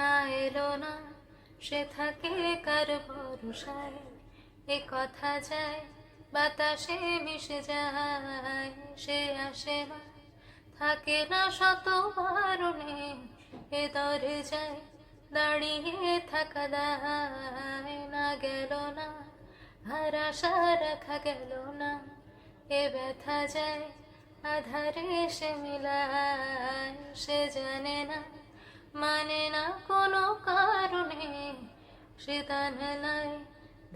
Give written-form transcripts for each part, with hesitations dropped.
না এলো না, সে থাকে কার ভরসায়। এ কথা যায় বাতাসে মিশে যায়, সে আসে না, থাকে না শত বারণে। এ দরজায় দাঁড়িয়ে থাকা দায়, না গেল না আর আশা রাখা গেল না। এ ব্যথা যায় আধারে সে মিলায়, সে জানে না মানে না কোনো কারণে। সে জানালায়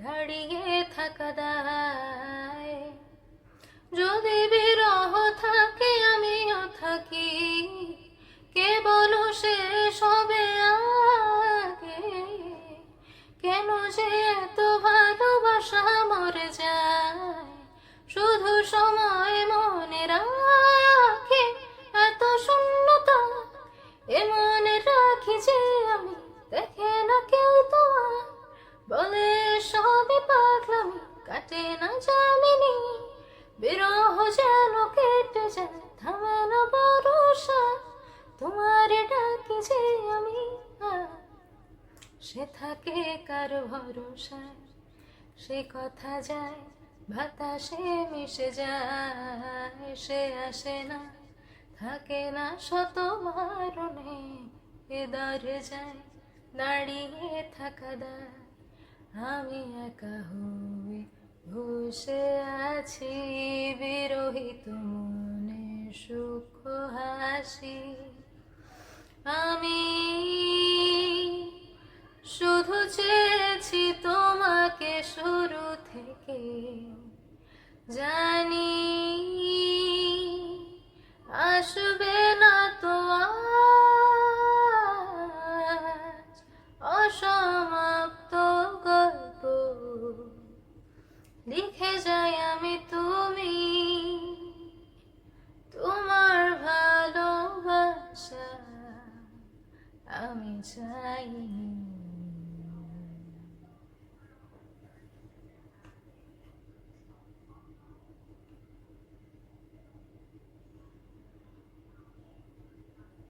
দাঁড়িয়ে থাকা দায়। যদি বিরহ থাকে আমিও থাকি, কেবল সে সবে আগে। কেন যে এত ভালোবাসা মরে যায়, শুধু সময় মনে রাখে এত শূন্যতা। এ মনে রাখি যে আমি, দেখে না কেউ তো আর, বলে সবই পাগলামি, কাটে না যামিনী। বিরহ যেন কেটে যায়, থামে না ভরসা, তোমার ডাকি যে আমি। সে থাকে কার ভরসায়, সে কথা যায় বাতাসে মিশে যায়। সে আসে না, থাকে না শত বারণে। এ দরজায় দাঁড়িয়ে থাকা দায়। আমি একা হয়ে বসে আছি, বিরহিত মনে সুখ হাসি। আমি শুধু চেয়েছি তোমাকে শুরু থেকে, জানি আসবে না তো আজ অসমাপ্ত গল্প। লিখে যাই আমি তুমি, তোমার ভালোবাসা আমি চাইনি।